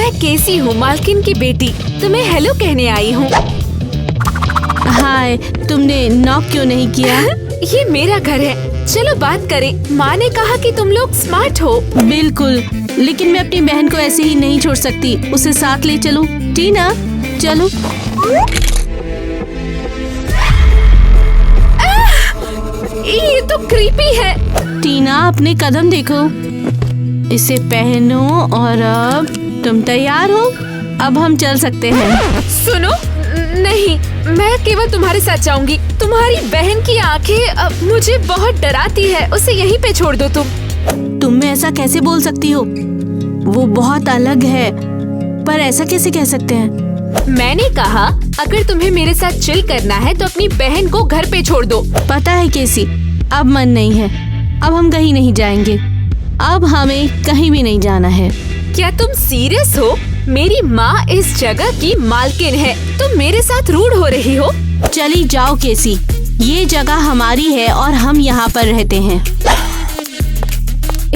मैं केसी हूँ, मालकिन की बेटी। तुम्हें हेलो कहने आई हूँ। हाय, तुमने नॉक क्यों नहीं किया? ये मेरा घर है, चलो बात करें। माँ ने कहा कि तुम लोग स्मार्ट हो। बिल्कुल, लेकिन मैं अपनी बहन को ऐसे ही नहीं छोड़ सकती। उसे साथ ले चलो। टीना, चलो। ये तो क्रीपी है। टीना, अपने कदम देखो। इसे पहनो और अब तुम तैयार हो। अब हम चल सकते हैं। सुनो, नहीं, मैं केवल तुम्हारे साथ जाऊंगी। तुम्हारी बहन की आंखें मुझे बहुत डराती है। उसे यहीं पे छोड़ दो। तुम ऐसा कैसे बोल सकती हो? वो बहुत अलग है। पर ऐसा कैसे कह सकते हैं? मैंने कहा अगर तुम्हें मेरे साथ चिल करना है तो अपनी बहन को घर पे छोड़ दो। पता है केसी, अब मन नहीं है। अब हम कहीं नहीं जाएंगे। अब हमें कहीं भी नहीं जाना है। क्या तुम सीरियस हो? मेरी माँ इस जगह की मालकिन है। तुम मेरे साथ रूड हो रही हो। चली जाओ केसी, ये जगह हमारी है और हम यहाँ पर रहते हैं।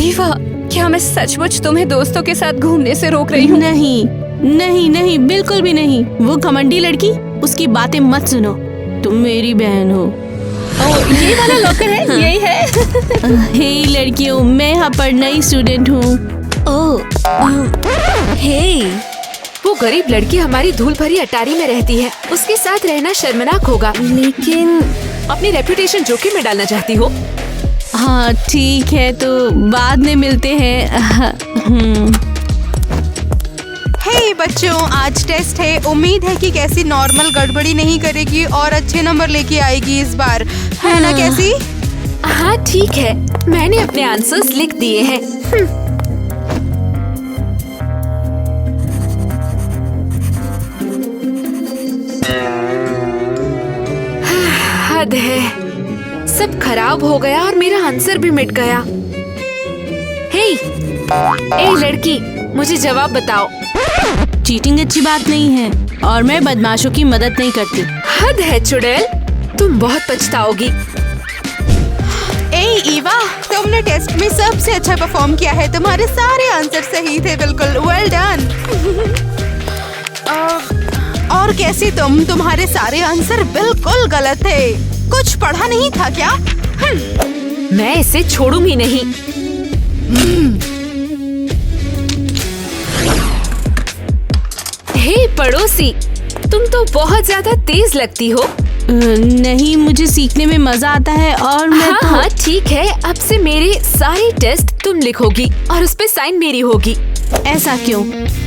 ईवा, क्या मैं सचमुच तुम्हें दोस्तों के साथ घूमने से रोक रही हूँ? नहीं नहीं नहीं, बिल्कुल भी नहीं। वो घमंडी लड़की, उसकी बातें मत सुनो। तुम मेरी बहन हो। ये वाला लॉकर है, यही है। हे लड़कियों, मैं यहाँ पर नई स्टूडेंट हूँ। हे, वो गरीब लड़की हमारी धूल भरी अटारी में रहती है। उसके साथ रहना शर्मनाक होगा। लेकिन अपनी रेपुटेशन जोखिम में डालना चाहती हो? हाँ ठीक है, तो बाद में मिलते हैं। हे बच्चों, आज टेस्ट है। उम्मीद है कि कैसी नॉर्मल गड़बड़ी नहीं करेगी और अच्छे नंबर लेके आएगी इस बार, है ना कैसी? हाँ ठीक है, मैंने अपने आंसर्स लिख दिए हैं। हद है, सब खराब हो गया और मेरा आंसर भी मिट गया। हे, ए लड़की, मुझे जवाब बताओ। चीटिंग अच्छी बात नहीं है और मैं बदमाशों की मदद नहीं करती। हद है चुड़ैल, तुम बहुत पछताओगी। ए ईवा, तुमने टेस्ट में सबसे अच्छा परफॉर्म किया है। तुम्हारे सारे आंसर सही थे, बिल्कुल वेल डन। और कैसे तुम्हारे सारे आंसर बिल्कुल गलत थे। कुछ पढ़ा नहीं था क्या? मैं इसे छोड़ूंगी नहीं। हे पड़ोसी, तुम तो बहुत ज्यादा तेज लगती हो। नहीं, मुझे सीखने में मजा आता है और मैं हाँ ठीक है, अब से मेरे सारे टेस्ट तुम लिखोगी और उस पे साइन मेरी होगी। ऐसा क्यों?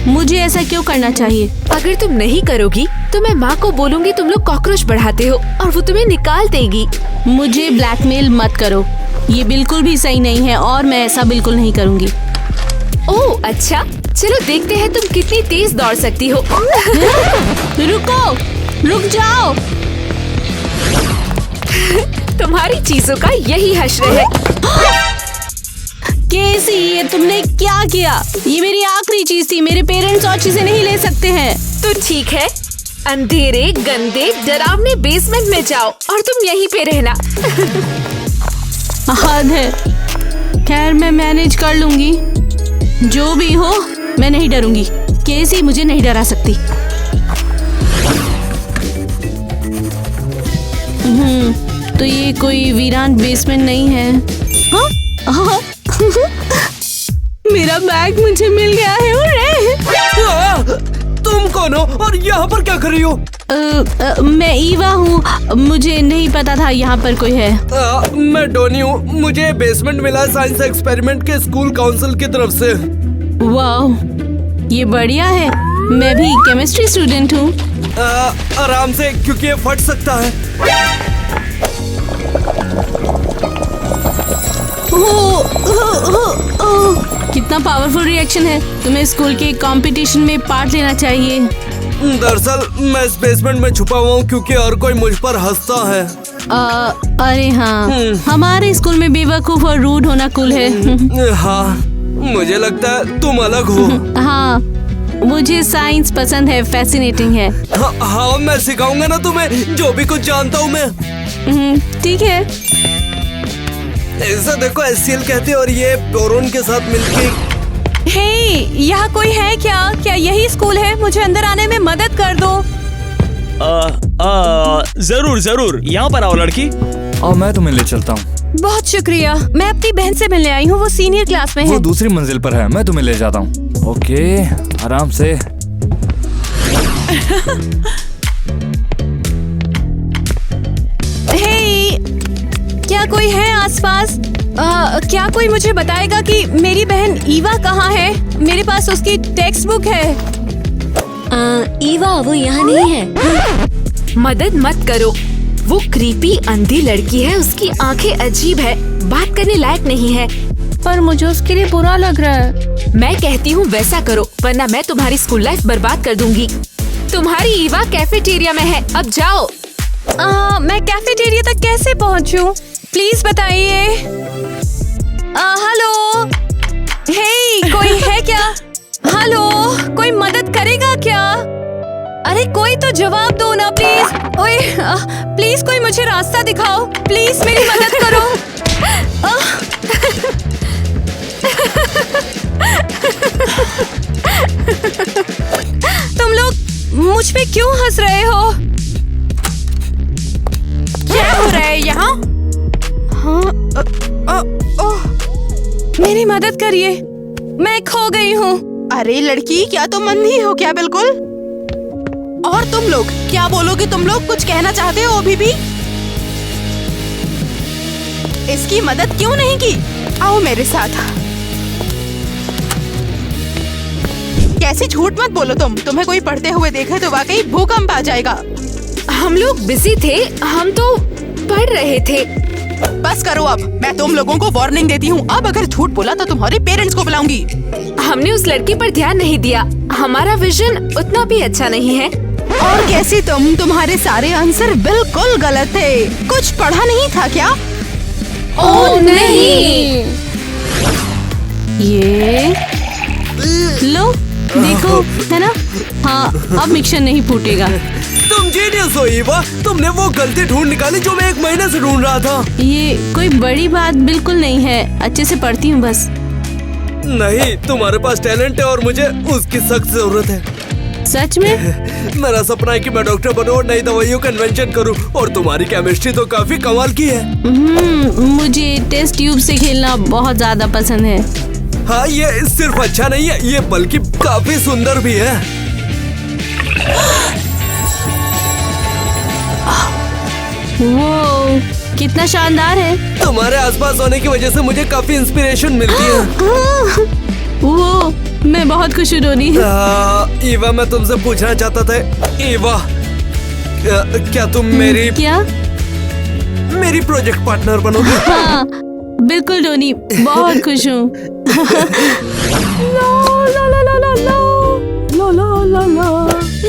मुझे ऐसा क्यों करना चाहिए? अगर तुम नहीं करोगी तो मैं माँ को बोलूँगी तुम लोग कॉकरोच बढ़ाते हो और वो तुम्हें निकाल देगी। मुझे ब्लैकमेल मत करो, ये बिल्कुल भी सही नहीं है और मैं ऐसा बिल्कुल नहीं करूँगी। ओह अच्छा, चलो देखते हैं तुम कितनी तेज दौड़ सकती हो। रुको, रुक जाओ। तुम्हारी चीजों का यही हश्र है। केसी, ये तुमने क्या किया? ये मेरी आखिरी चीज थी। मेरे पेरेंट्स और चीजें नहीं ले सकते हैं। तो ठीक है, अंधेरे गंदे डरावने बेसमेंट में जाओ और तुम यहीं पे रहना। हद है। खैर, मैं मैनेज कर लूंगी। जो भी हो, मैं नहीं डरूंगी। केसी मुझे नहीं डरा सकती। तो ये कोई वीरान बेसमेंट नहीं है। हाँ? मेरा बैग मुझे मिल गया है। तुम कौन हो और यहाँ पर क्या कर रही हो? मैं ईवा हूँ। मुझे नहीं पता था यहाँ पर कोई है। मैं डोनी हूँ। मुझे बेसमेंट मिला साइंस एक्सपेरिमेंट के स्कूल काउंसिल की तरफ से। वाह, ये बढ़िया है। मैं भी केमिस्ट्री स्टूडेंट हूँ। आराम से, क्योंकि ये फट सकता है। कितना पावरफुल रिएक्शन है। तुम्हें स्कूल के कंपटीशन में पार्ट लेना चाहिए। दरअसल मैं इस बेसमेंट में छुपा हुआ हूँ क्योंकि हर कोई मुझ पर हंसता है। अरे हाँ, हमारे स्कूल में बेवकूफ और रूड होना कूल है। हाँ, मुझे लगता है तुम अलग हो। हाँ, मुझे साइंस पसंद है, फैसिनेटिंग है। हाँ, मैं सिखाऊंगा ना तुम्हें जो भी कुछ जानता हूँ मैं। ठीक है। ऐसा देखो, एससीएल कहते हैं और ये बोरोन के साथ मिलके हे, यहाँ कोई है क्या? क्या यही स्कूल है? मुझे अंदर आने में मदद कर दो। जरूर जरूर, यहाँ पर आओ लड़की। और मैं तुम्हें ले चलता हूँ। बहुत शुक्रिया। मैं अपनी बहन से मिलने आई हूँ, वो सीनियर क्लास में वो है। दूसरी मंजिल पर है, मैं तुम्हें ले जाता हूँ। ओके, आराम से। हे, क्या कोई है आसपास? क्या कोई मुझे बताएगा कि मेरी बहन ईवा कहाँ है? मेरे पास उसकी टेक्स्ट बुक है। ईवा वो यहाँ नहीं है। मदद मत करो, वो क्रीपी अंधी लड़की है, उसकी आंखें अजीब है, बात करने लायक नहीं है। पर मुझे उसके लिए बुरा लग रहा है। मैं कहती हूँ वैसा करो, वरना मैं तुम्हारी स्कूल लाइफ बर्बाद कर दूंगी। तुम्हारी ईवा कैफेटेरिया में है, अब जाओ। मैं कैफेटेरिया तक कैसे पहुँचूं? प्लीज बताइए। हेलो, हे, कोई है क्या? हेलो, कोई मदद करेगा क्या? अरे कोई तो जवाब दो ना प्लीज। ओए, प्लीज कोई मुझे रास्ता दिखाओ, प्लीज मेरी मदद करो। तुम लोग मुझ पे क्यों हंस रहे हो? क्या हो रहा है यहाँ? मेरी मदद करिए, मैं खो गई हूँ। अरे लड़की, क्या तुम अंधी हो क्या बिल्कुल? और तुम लोग क्या बोलोगे? तुम लोग कुछ कहना चाहते हो अभी भी? इसकी मदद क्यों नहीं की? आओ मेरे साथ। कैसी झूठ मत बोलो तुम्हें कोई पढ़ते हुए देखे तो वाकई भूकंप आ जाएगा। हम लोग बिजी थे, हम तो पढ़ रहे थे। बस करो अब, मैं तुम लोगों को वार्निंग देती हूँ। अब अगर झूठ बोला तो तुम्हारे पेरेंट्स को बुलाऊंगी। हमने उस लड़की पर ध्यान नहीं दिया, हमारा विजन उतना भी अच्छा नहीं है। और कैसी तुम्हारे सारे आंसर बिल्कुल गलत थे। कुछ पढ़ा नहीं था क्या? ओह नहीं। ये लो, देखो, है ना? हाँ, अब मिक्सचर नहीं फूटेगा। तुम जीनियस हो ईवा, तुमने वो गलती ढूंढ निकाली जो मैं 1 महीने से ढूंढ रहा था। ये कोई बड़ी बात बिल्कुल नहीं है, अच्छे से पढ़ती हूँ बस। नहीं, तुम्हारे पास टैलेंट है और मुझे उसकी सख्त जरूरत है। सच में? मेरा सपना है कि मैं डॉक्टर बनूं और नई दवाइयों का इन्वेंशन करूं, और तुम्हारी केमिस्ट्री तो काफी कमाल की है। मुझे टेस्ट ट्यूब से खेलना बहुत ज्यादा पसंद है। हाँ, ये सिर्फ अच्छा नहीं है, ये बल्कि काफी सुंदर भी है। वो कितना शानदार है। तुम्हारे आसपास होने की वजह से मुझे काफी इंस्पिरेशन मिलती है। वो मैं बहुत खुश हूँ रोनी। ईवा, मैं तुमसे पूछना चाहता था, ईवा, क्या तुम मेरी प्रोजेक्ट पार्टनर बनोगी? हाँ, बिल्कुल रोनी, बहुत खुश हूँ।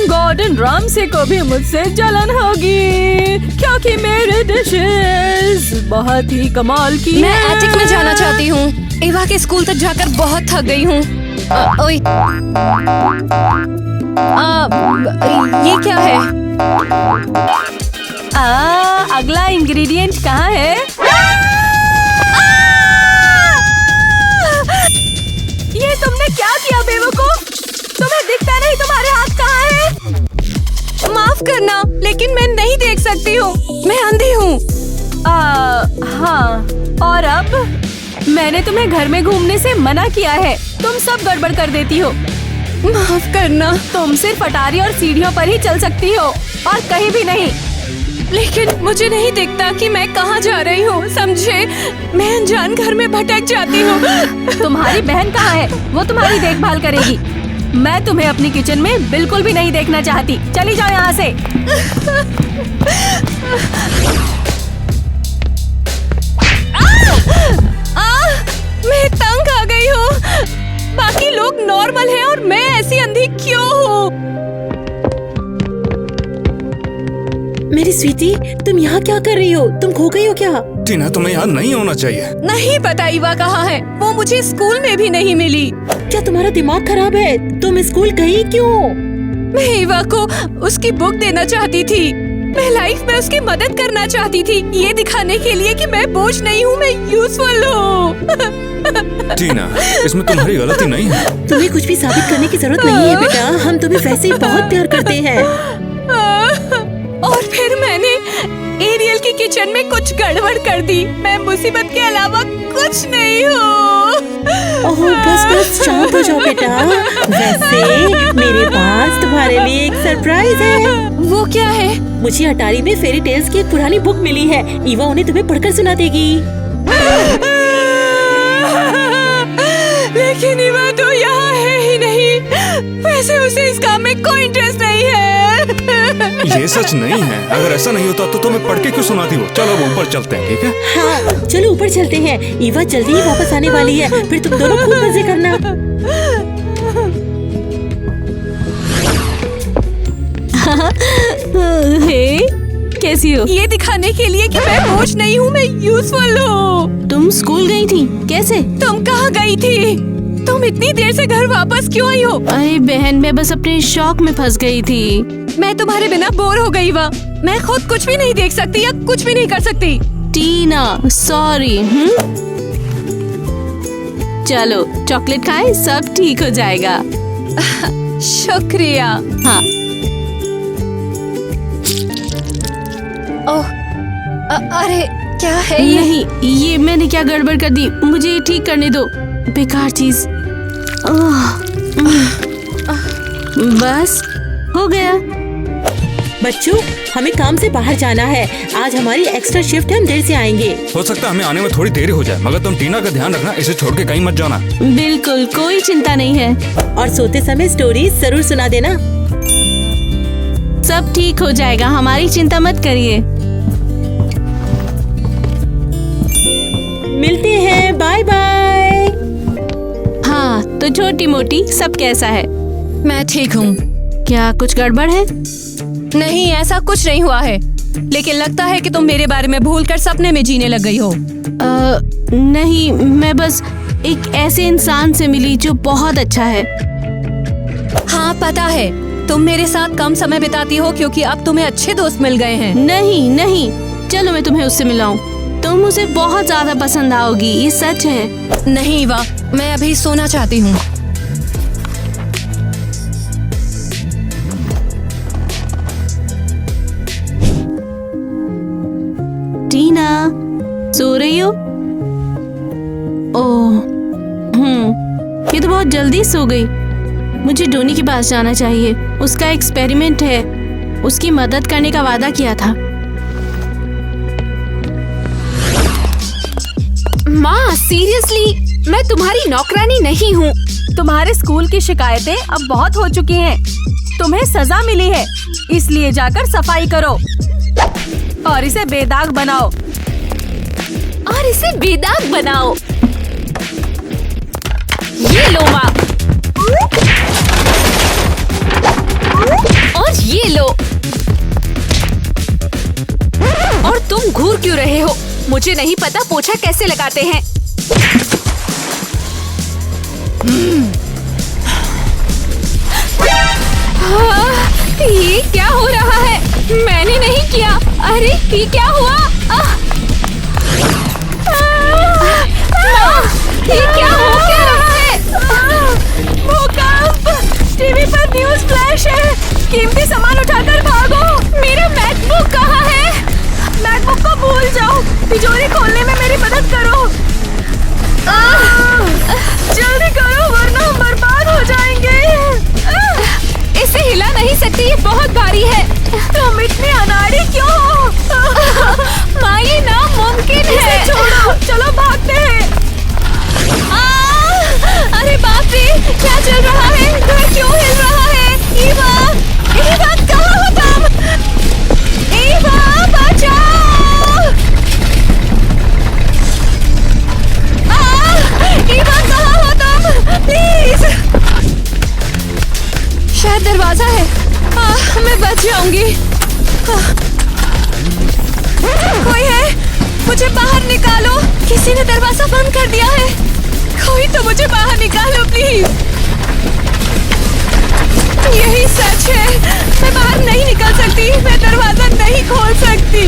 गॉर्डन रामसे को भी मुझसे जलन होगी क्योंकि मेरे डिशेस बहुत ही कमाल की मैं एटिक में जाना चाहती हूँ। ईवा के स्कूल तक जाकर बहुत थक गई हूँ। ओए, ये क्या है? अगला इंग्रेडिएंट कहाँ है? ये तुमने क्या किया बेवकूफ? तुम्हें दिखता नहीं तुम्हारे हाथ कहाँ है? माफ करना, लेकिन मैं नहीं देख सकती हूँ, मैं अंधी हूँ। हाँ, और अब मैंने तुम्हें घर में घूमने से मना किया है, तुम सब गड़बड़ कर देती हो। माफ करना, तुम सिर्फ अटारी और सीढ़ियों पर ही चल सकती हो और कहीं भी नहीं। लेकिन मुझे नहीं दिखता कि मैं कहाँ जा रही हूँ, समझे? मैं अनजान घर में भटक जाती हूँ। तुम्हारी बहन कहाँ है? वो तुम्हारी देखभाल करेगी। मैं तुम्हें अपनी किचन में बिल्कुल भी नहीं देखना चाहती, चली जाओ यहाँ से। मैं तंग आ गई हूँ। बाकी लोग नॉर्मल हैं और मैं ऐसी अंधी क्यों हूँ? मेरी स्वीटी, तुम यहाँ क्या कर रही हो? तुम खो गई हो क्या? टीना, तुम्हें यहाँ नहीं होना चाहिए। नहीं पता ईवा कहाँ है, वो मुझे स्कूल में भी नहीं मिली। क्या तुम्हारा दिमाग खराब है? तुम स्कूल गई क्यों? मैं ईवा को उसकी बुक देना चाहती थी। मैं लाइफ में उसकी मदद करना चाहती थी, ये दिखाने के लिए कि मैं बोझ नहीं हूँ, मैं यूजफुल हूँ। टीना, इसमें तुम्हारी गलती नहीं है। तुम्हें कुछ भी साबित करने की जरूरत नहीं है बेटा, हम तुम्हें वैसे ही बहुत प्यार करते हैं। और फिर मैंने एरियल की किचन में कुछ गड़बड़ कर दी। मैं मुसीबत के अलावा कुछ नहीं हूँ। ओह बस बस शांत हो जाओ बेटा। वैसे मेरे पास तुम्हारे लिए एक सरप्राइज है। वो क्या है? मुझे अटारी में फेरी टेल्स की एक पुरानी बुक मिली है। ईवा उन्हें तुम्हें पढ़कर सुना देगी। लेकिन ईवा तो यहाँ है ही नहीं। वैसे उसे इस काम में कोई इंटरेस्ट नहीं है। ये सच नहीं है। अगर ऐसा नहीं होता तो तुम्हें पढ़ के क्यों सुनाती हो? चलो अब ऊपर चलते हैं, ठीक है? हाँ चलो ऊपर चलते हैं। ईवा जल्दी ही वापस आने वाली है, फिर तुम दोनों खूब मजे करना। हे, कैसी हो? ये दिखाने के लिए कि मैं बोझ नहीं हूँ, मैं यूजफुल हूँ। तुम स्कूल गई थी? कैसे? तुम कहाँ गई थी? तुम इतनी देर से घर वापस क्यों आई हो? अरे बहन, मैं बस अपने शौक में फंस गई थी। मैं तुम्हारे बिना बोर हो गई। वाह, मैं खुद कुछ भी नहीं देख सकती या कुछ भी नहीं कर सकती। टीना सॉरी। चलो चॉकलेट खाएं, सब ठीक हो जाएगा। शुक्रिया। हाँ ओह, अरे क्या है ये? नहीं, ये मैंने क्या गड़बड़ कर दी, मुझे ये ठीक करने दो। बेकार चीज। बस हो गया। बच्चों हमें काम से बाहर जाना है। आज हमारी एक्स्ट्रा शिफ्ट है, हम देर से आएंगे। हो सकता है हमें आने में थोड़ी देरी हो जाए, मगर तुम टीना का ध्यान रखना, इसे छोड़ के कहीं मत जाना। बिल्कुल, कोई चिंता नहीं है। और सोते समय स्टोरी जरूर सुना देना। सब ठीक हो जाएगा, हमारी चिंता मत करिए। मिलते हैं, बाय बाय। हाँ तो छोटी मोटी सब कैसा है? मैं ठीक हूँ। क्या कुछ गड़बड़ है? नहीं, ऐसा कुछ नहीं हुआ है, लेकिन लगता है कि तुम मेरे बारे में भूलकर सपने में जीने लग गई हो। नहीं, मैं बस एक ऐसे इंसान से मिली जो बहुत अच्छा है। हाँ पता है, तुम मेरे साथ कम समय बिताती हो क्योंकि अब तुम्हें अच्छे दोस्त मिल गए हैं। नहीं नहीं, चलो मैं तुम्हें उससे मिलाऊं। तुम मुझे बहुत ज्यादा पसंद आओगी, ये सच है। नहीं वाह, मैं अभी सोना चाहती हूँ। टीना सो रही हो? ओह, ये तो बहुत जल्दी सो गई। मुझे डोनी के पास जाना चाहिए, उसका एक्सपेरिमेंट है, उसकी मदद करने का वादा किया था। माँ सीरियसली, मैं तुम्हारी नौकरानी नहीं हूँ। तुम्हारे स्कूल की शिकायतें अब बहुत हो चुकी हैं। तुम्हें सजा मिली है, इसलिए जाकर सफाई करो और इसे बेदाग बनाओ। और इसे बेदाग बनाओ। ये लो माँ, और ये लो। और तुम घूर क्यों रहे हो? मुझे नहीं पता पोछा कैसे लगाते हैं। ये क्या हो रहा है? मैंने नहीं किया। अरे ये क्या हुआ? ये क्या हो क्या रहा है? भूकंप! टीवी पर न्यूज़ फ्लैश है। कीमती सामान उठाकर भागो। मेरा मैकबुक कहाँ है? मैकबुक को भूल जाओ, तिजोरी खोलने में मेरी मदद करो। जल्दी करो वरना हम बर्बाद हो जाएंगे। इसे हिला नहीं सकती, ये बहुत भारी है। तुम इतनी अनाड़ी क्यों हो? माँ ये नामुमकिन है। इसे छोड़ो, चलो भागते हैं। अरे बाप रे, क्या चल रहा है? घर क्यों हिल रहा है? ईवा, ईवा कहाँ हो तुम? ईवा बचाओ! ईवा कहाँ हो तुम? प्लीज। शायद दरवाजा है। मैं बच जाऊंगी। कोई है? मुझे बाहर निकालो। किसी ने दरवाजा बंद कर दिया है। कोई तो मुझे बाहर निकालो प्लीज। यही सच है, मैं बाहर नहीं निकल सकती। मैं दरवाजा नहीं खोल सकती।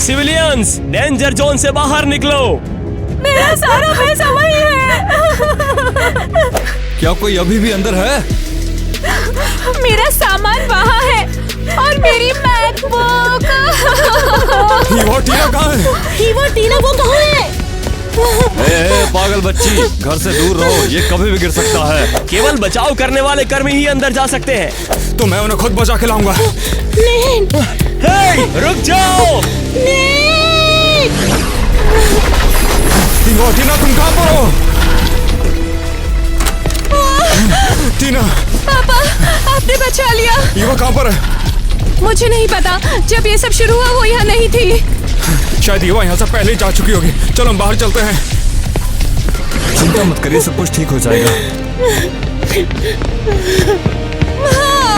सिविलियंस, डेंजर जोन से बाहर निकलो। सारा पैसा वही है। क्या कोई अभी भी अंदर है? मेरा सामान वहाँ है और मेरी मैकबुक। ईवा, टीना कहाँ है? ईवा, टीना वो कहाँ है? ए, पागल बच्ची, घर से दूर रहो, ये कभी भी गिर सकता है। केवल बचाव करने वाले कर्मी ही अंदर जा सकते हैं। तो मैं उन्हें खुद बचा के लाऊंगा। नहीं, हे, रुक जाओ। ईवा, टीना तुम कहाँ पर हो? टीना, पापा, आपने बचा लिया। ईवा कहाँ पर है? मुझे नहीं पता, जब ये सब शुरू हुआ वो यहाँ नहीं थी। शायद ईवा यहाँ से पहले ही जा चुकी होगी। चलो हम बाहर चलते हैं। चिंता मत करिए, सब कुछ ठीक हो जाएगा। हाँ,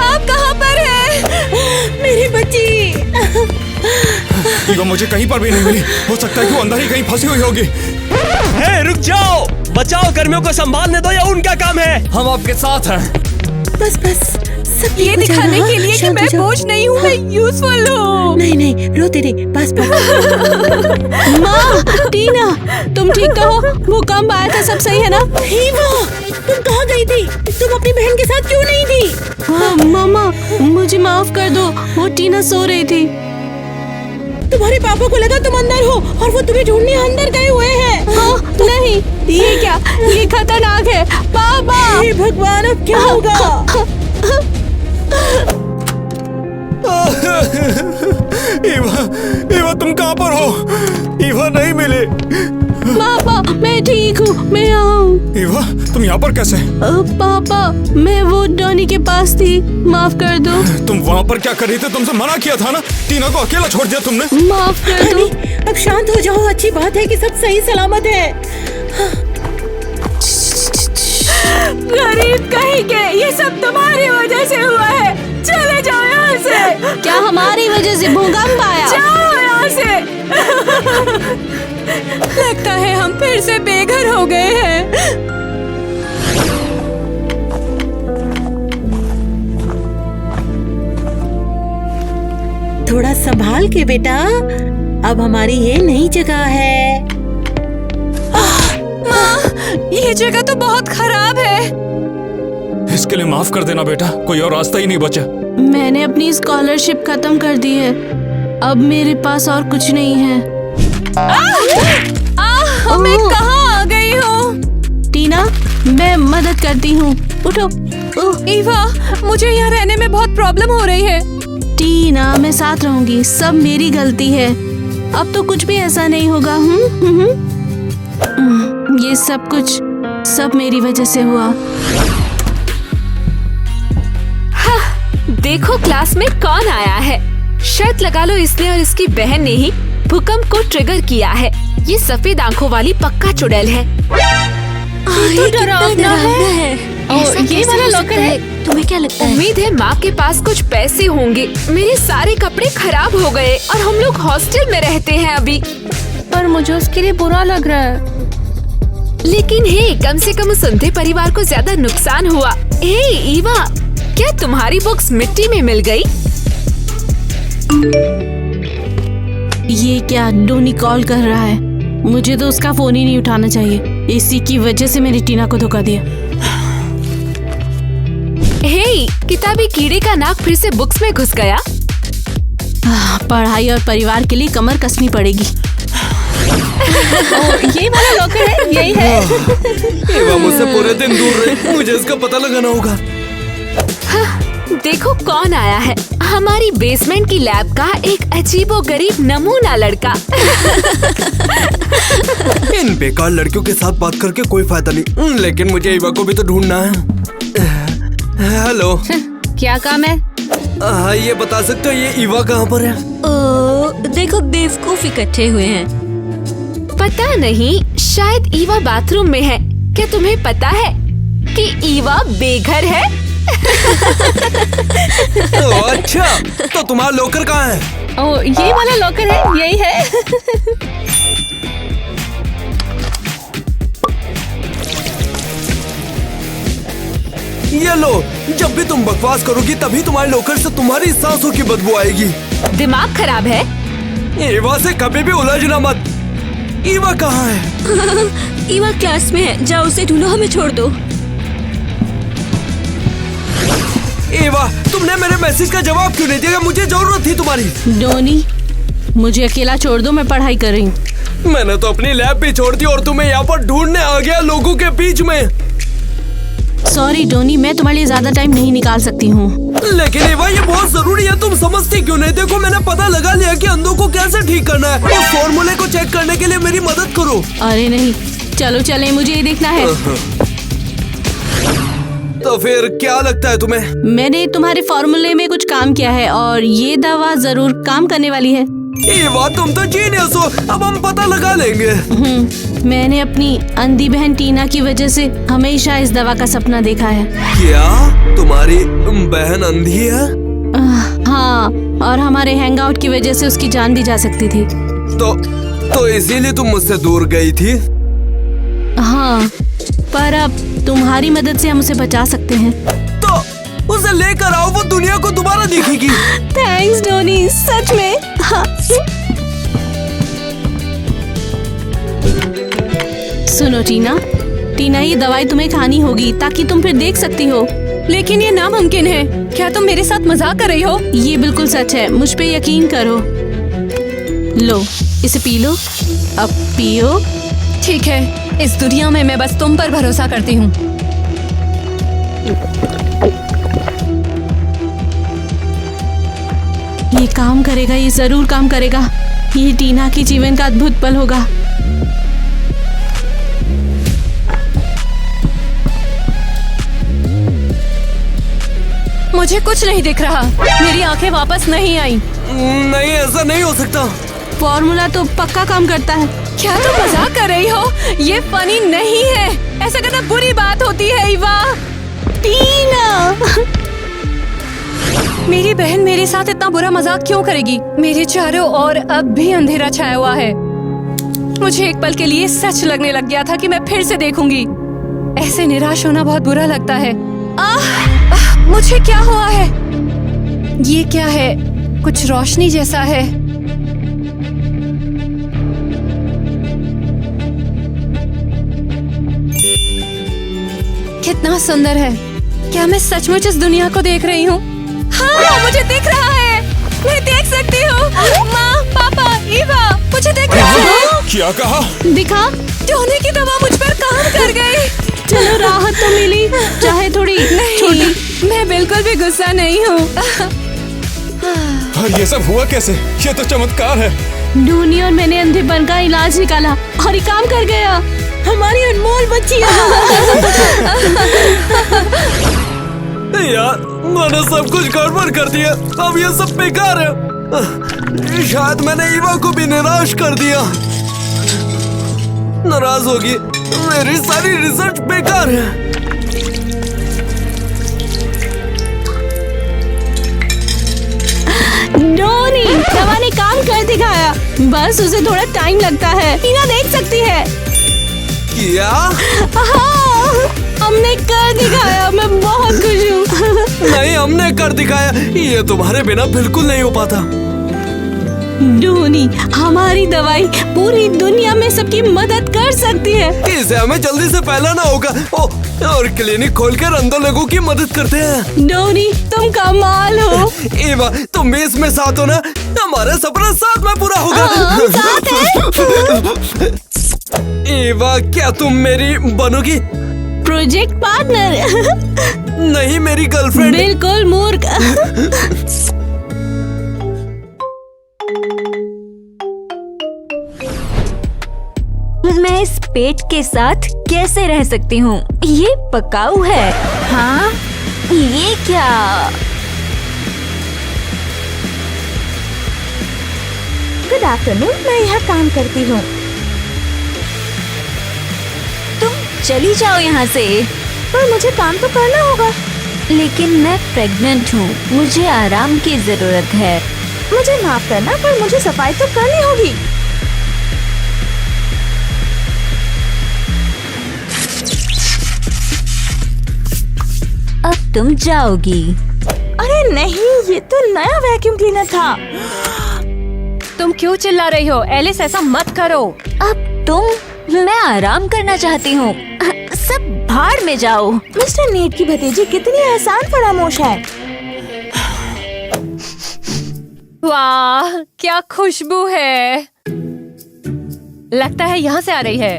आप कहाँ पर हैं? मेरी बच्ची। ईवा मुझे कहीं पर भी नहीं मिली। हो सकता है कि वो अंदर ही कहीं फंसी हुई होगी। हे, रुक जाओ। बचाव कर्मियों को संभालने दो, या उनका काम है। हम आपके साथ हैं। बस बस, सब ये दिखाने के लिए कि मैं बोझ नहीं हूँ, मैं यूजफुल हूँ। नहीं नहीं, रोते नहीं, बस बस। माँ, टीना, तुम ठीक तो हो? भूकंप आया था, सब सही है ना? ईवा, तुम कहाँ गई थी? तुम अपनी बहन के साथ क्यों नहीं थी? मामा, मुझे माफ कर दो, वो टीना सो रही थी। तुम्हारे पापा को लगा तुम अंदर हो और वो तुम्हें ढूंढने अंदर गए हुए हैं। हाँ, नहीं, ये क्या? ये खतरनाक है। पापा, हे भगवान, अब क्या होगा? ईवा, ईवा तुम कहाँ पर हो? ईवा नहीं मिली। पापा, मैं ठीक हूँ, मैं यहाँ हूँ। ईवा, तुम यहाँ पर कैसे? पापा, मैं वो डॉनी के पास थी, माफ कर दो। तुम वहाँ पर क्या कर रही थी? तुमसे मना किया था ना। टीना को अकेला छोड़ दिया तुमने। माफ कर दो। अब शांत हो जाओ, अच्छी बात है कि सब सही सलामत है। गरीब कहेंगे, ये सब तुम्हारी वजह से हुआ है। चले जाओ यहाँ से। क्या हमारी वजह से भूकंप आया? जाओ यहाँ से। लगता है हम फिर से बेघर हो गए हैं। थोड़ा संभाल के बेटा, अब हमारी ये नई जगह है। माँ, ये जगह तो बहुत खराब है। इसके लिए माफ कर देना बेटा, कोई और रास्ता ही नहीं बचा। मैंने अपनी स्कॉलरशिप खत्म कर दी है, अब मेरे पास और कुछ नहीं है। मैं कहाँ आ गई हूँ? टीना, मैं मदद करती हूँ, उठो। ईवा, मुझे यहाँ रहने में बहुत प्रॉब्लम हो रही है। टीना, मैं साथ रहूंगी, सब मेरी गलती है। अब तो कुछ भी ऐसा नहीं होगा। ये सब कुछ सब मेरी वजह से हुआ। हाँ, देखो क्लास में कौन आया है। शर्त लगा लो, इसने और इसकी बहन ने ही भूकंप को ट्रिगर किया है। ये सफेद आंखों वाली पक्का चुड़ैल है। तो डरावना है। और ये वाला लॉकर है। तुम्हें क्या लगता है? उम्मीद है माँ के पास कुछ पैसे होंगे। मेरे सारे कपड़े खराब हो गए और हम लोग हॉस्टल में रहते हैं अभी। पर मुझे उसके लिए बुरा लग रहा है। लेकिन हे, कम से कम उस अंधे परिवार को ज्यादा नुकसान हुआ। हे ईवा, क्या तुम्हारी बुक्स मिट्टी में मिल गई? ये क्या? डोनी कॉल कर रहा है। मुझे तो उसका फोन ही नहीं उठाना चाहिए। इसी की वजह से मेरी टीना को धोखा दिया। हे, किताबी कीड़े का नाक फिर से बुक्स में घुस गया। पढ़ाई और परिवार के लिए कमर कसनी पड़ेगी। ये वाला लॉकर है, यही है। ईवा मुझसे पूरे दिन दूर रही, मुझे इसका पता लगाना होगा। देखो कौन आया है। हमारी बेसमेंट की लैब का एक अजीबोगरीब नमूना लड़का। इन बेकार लड़कियों के साथ बात करके कोई फायदा नहीं, लेकिन मुझे ईवा को भी तो ढूंढना है। हेलो, क्या काम है? हाँ, ये बता सकते हो ये ईवा कहाँ पर है? देखो बेवकूफ इकट्ठे हुए हैं। पता नहीं, शायद ईवा बाथरूम में है। क्या तुम्हें पता है कि ईवा बेघर है? अच्छा, तो तुम्हारा लॉकर कहाँ है? ये वाला लॉकर है, यही है। ये लो, जब भी तुम बकवास करोगी तभी तुम्हारे लॉकर से तुम्हारी सांसों की बदबू आएगी। दिमाग खराब है? ईवा से कभी भी उलझना मत। ईवा कहाँ है? ईवा क्लास में है, जाओ उसे ढूंढो, हमें छोड़ दो। ईवा, तुमने मेरे मैसेज का जवाब क्यों नहीं दिया? मुझे जरूरत थी तुम्हारी। डोनी, मुझे अकेला छोड़ दो, मैं पढ़ाई कर रही हूँ। मैंने तो अपनी लैब भी छोड़ दी और तुम्हें यहाँ पर ढूंढने आ गया लोगों के बीच में। सॉरी डोनी, मैं तुम्हारे लिए ज्यादा टाइम नहीं निकाल सकती हूँ। लेकिन ईवा, ये बहुत जरूरी है, तुम समझती क्यों नहीं? देखो, मैंने पता लगा लिया कि अंधों को कैसे ठीक करना है। उस फॉर्मूले को चेक करने के लिए मेरी मदद करो। अरे नहीं, चलो चले, मुझे ये देखना है। तो फिर क्या लगता है तुम्हें? मैंने तुम्हारे फॉर्मूले में कुछ काम किया है और ये दवा जरूर काम करने वाली है। ईवा, तुम तो जीनियस हो। अब हम पता लगा लेंगे। मैंने अपनी अंधी बहन टीना की वजह से हमेशा इस दवा का सपना देखा है। क्या तुम्हारी बहन अंधी है? हाँ, और हमारे हैंगआउट की वजह से उसकी जान भी जा सकती थी। तो इसीलिए तुम मुझसे दूर गई थी? हाँ, पर अब तुम्हारी मदद से हम उसे बचा सकते हैं। तो उसे लेकर आओ, वो दुनिया को दोबारा देखेगी। थैंक्स डोनी, सच में। हाँ। सुनो टीना, ये दवाई तुम्हें खानी होगी ताकि तुम फिर देख सकती हो। लेकिन ये नामुमकिन है। क्या तुम मेरे साथ मजाक कर रही हो? ये बिल्कुल सच है, मुझ पे यकीन करो। लो, इसे पी लो। अब पियो। ठीक है, इस दुनिया में मैं बस तुम पर भरोसा करती हूँ। ये काम करेगा, ये जरूर काम करेगा। ये टीना के जीवन का अद्भुत पल होगा। मुझे कुछ नहीं दिख रहा। मेरी आंखें वापस नहीं आई। नहीं, ऐसा नहीं हो सकता। फॉर्मूला तो पक्का काम करता है। क्या तुम मजाक कर रही हो? ये फनी नहीं है। ऐसा करना बुरी बात होती है ईवा। टीना, मेरी बहन मेरे साथ इतना बुरा मजाक क्यों करेगी? मेरे चारों ओर अब भी अंधेरा छाया हुआ है। मुझे एक पल के लिए सच लगने लग गया था कि मैं फिर से देखूंगी। ऐसे निराश होना बहुत बुरा लगता है। मुझे क्या हुआ है? ये क्या है? कुछ रोशनी जैसा है। कितना सुंदर है। क्या मैं सचमुच इस दुनिया को देख रही हूँ? हाँ, मुझे दिख रहा है। मैं देख सकती हूँ। माँ, पापा, ईवा, मुझे दिख रहा है। क्या कहा? दिखा। टोनी की दवा मुझ पर काम कर गई। चलो, राहत तो मिली, चाहे थोड़ी छोटी। मैं बिल्कुल भी गुस्सा नहीं हूँ। और ये सब हुआ कैसे? ये तो चमत्कार है। डोनी और मैंने अंधेपन का इलाज निकाला और ये काम कर गया। हमारी अनमोल बच्चियाँ। यार, मैंने सब कुछ गड़बड़ कर दिया। अब ये सब बेकार है। शायद मैंने ईवा को भी निराश कर दिया। नाराज होगी। मेरी सारी रिसर्च बेकार है। डोनी, दवा ने काम कर दिखाया। बस उसे थोड़ा टाइम लगता है। टीना देख सकती है। क्या? हाँ, हमने कर दिखाया। मैं बहुत खुश हूँ। नहीं, हमने कर दिखाया। ये तुम्हारे बिना बिल्कुल नहीं हो पाता। डोनी, हमारी दवाई पूरी दुनिया में सबकी मदद कर सकती है। इसे हमें जल्दी से फैलाना होगा। और क्लिनिक खोलकर अंधों लोगों की मदद करते हैं। डोनी, तुम कमाल हो। ईवा, तुम भी इसमें साथ हो ना? हमारा सपना साथ में पूरा होगा। साथ है। ईवा, क्या तुम मेरी बनोगी? Project partner. नहीं, मेरी गर्लफ्रेंड। बिल्कुल मूर्ख। मैं इस पेट के साथ कैसे रह सकती हूँ? ये पकाऊ है। हाँ, ये क्या? गुड आफ्टरनून, मैं यहाँ काम करती हूँ। तुम चली जाओ यहाँ से। पर मुझे काम तो करना होगा। लेकिन मैं प्रेग्नेंट हूँ, मुझे आराम की जरूरत है। मुझे माफ करना, पर मुझे सफाई तो करनी होगी। अब तुम जाओगी। अरे नहीं, ये तो नया वैक्यूम क्लीनर था। तुम क्यों चिल्ला रही हो? एलिस, ऐसा मत करो। अब मैं आराम करना चाहती हूँ। सब भाड़ में जाओ। मिस्टर नेट की भतीजी कितनी आसान फरामोश है। वाह, क्या खुशबू है। लगता है यहाँ से आ रही है।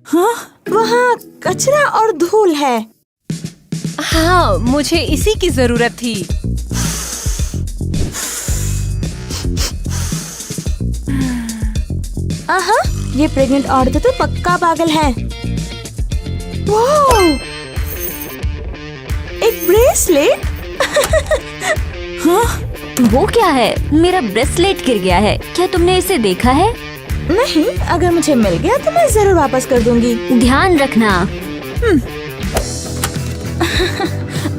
हाँ, वहाँ कचरा और धूल है। हाँ, मुझे इसी की जरूरत थी। आहा, ये प्रेग्नेंट औरतें तो पक्का पागल है। वाह, एक ब्रेसलेट। हाँ, वो क्या है? मेरा ब्रेसलेट गिर गया है। क्या तुमने इसे देखा है? नहीं, अगर मुझे मिल गया तो मैं जरूर वापस कर दूंगी। ध्यान रखना।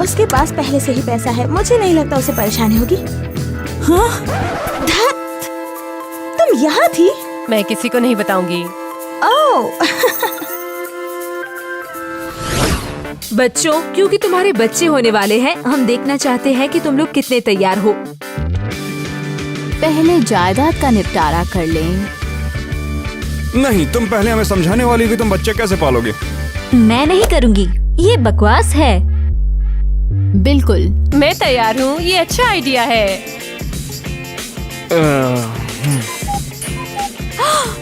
उसके पास पहले से ही पैसा है, मुझे नहीं लगता उसे परेशानी होगी। हाँ? धत! तुम यहाँ थी? मैं किसी को नहीं बताऊंगी। ओह! बच्चों, क्योंकि तुम्हारे बच्चे होने वाले हैं, हम देखना चाहते हैं कि तुम लोग कितने तैयार हो। पहले जायदाद का निपटारा कर लें। नहीं, तुम पहले हमें समझाने वाली कि तुम बच्चे कैसे पालोगे। मैं नहीं करूँगी, ये बकवास है। बिल्कुल, मैं तैयार हूँ। ये अच्छा आइडिया है।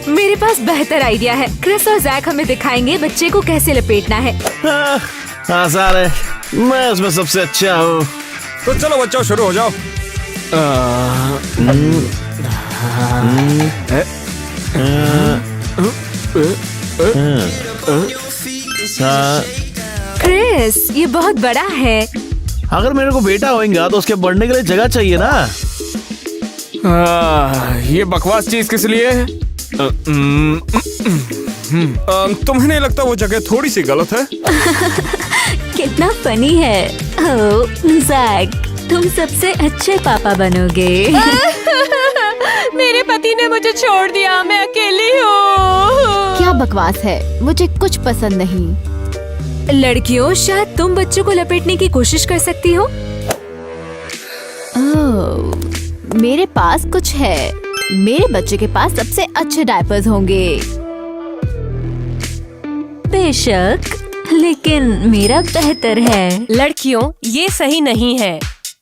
मेरे पास बेहतर आइडिया है। क्रिस और जैक हमें दिखाएंगे बच्चे को कैसे लपेटना है। आसान है, मैं उसमें सबसे अच्छा हूँ। तो चलो बच्चों, शुरू हो जाओ। क्रिस, ये बहुत बड़ा है। अगर मेरे को बेटा होएगा तो उसके बढ़ने के लिए जगह चाहिए ना। ये बकवास चीज किस लिए है? तुम्हें नहीं लगता वो जगह थोड़ी सी गलत है? कितना फनी है। ओह, जैक, तुम सबसे अच्छे पापा बनोगे। मेरे पति ने मुझे छोड़ दिया, मैं अकेली हूँ। क्या बकवास है, मुझे कुछ पसंद नहीं। लड़कियों, शायद तुम बच्चों को लपेटने की कोशिश कर सकती हो। ओह, मेरे पास कुछ है। मेरे बच्चे के पास सबसे अच्छे डायपर्स होंगे। बेशक, लेकिन मेरा बेहतर है। लड़कियों, ये सही नहीं है।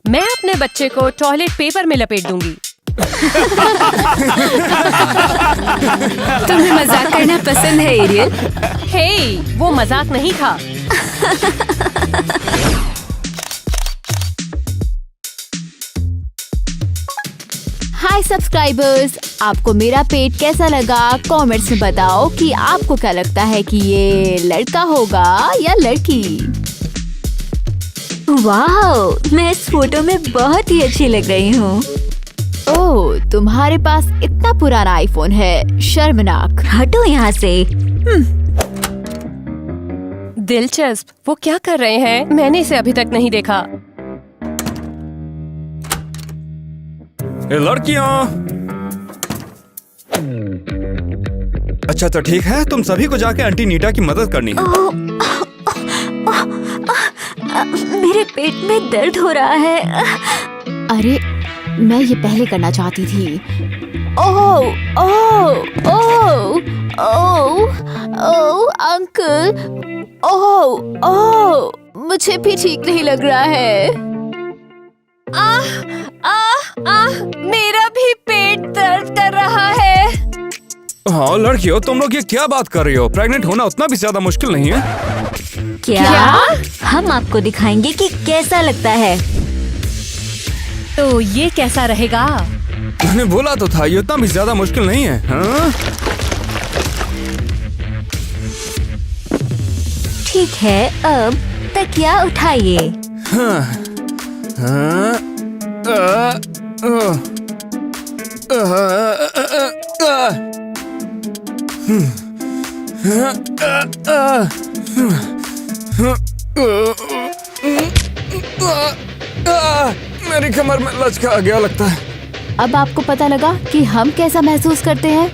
मैं अपने बच्चे को टॉयलेट पेपर में लपेट दूंगी। तुम्हें मजाक करना पसंद है, एरियल? हे, वो मजाक नहीं था। हाय सब्सक्राइबर्स, आपको मेरा पेट कैसा लगा? कमेंट्स में बताओ कि आपको क्या लगता है कि ये लड़का होगा या लड़की। वाह, मैं इस फोटो में बहुत ही अच्छी लग रही हूँ। ओह, तुम्हारे पास इतना पुराना आईफोन है, शर्मनाक। हटो यहाँ से। दिलचस्प, वो क्या कर रहे हैं? मैंने इसे अभी तक नहीं देखा। ए लड़कियां, अच्छा तो ठीक है, तुम सभी को जाके आंटी नीटा की मदद करनी है। मेरे पेट में दर्द हो रहा है। अरे, मैं ये पहले करना चाहती थी। ओह ओह ओह ओह ओह अंकल, ओह ओह, मुझे भी ठीक नहीं लग रहा है। मेरा भी पेट दर्द कर रहा है। हाँ लड़कियों, तुम लोग ये क्या बात कर रही हो? प्रेग्नेंट होना उतना भी ज्यादा मुश्किल नहीं है। क्या? हम आपको दिखाएंगे कि कैसा लगता है। तो ये कैसा रहेगा? मैंने बोला तो था, ये उतना भी ज्यादा मुश्किल नहीं है। हाँ? ठीक है, अब तकिया उठाइए। हाँ, हाँ, मेरी कमर में लचका आ गया लगता है। अब आपको पता लगा कि हम कैसा महसूस करते हैं।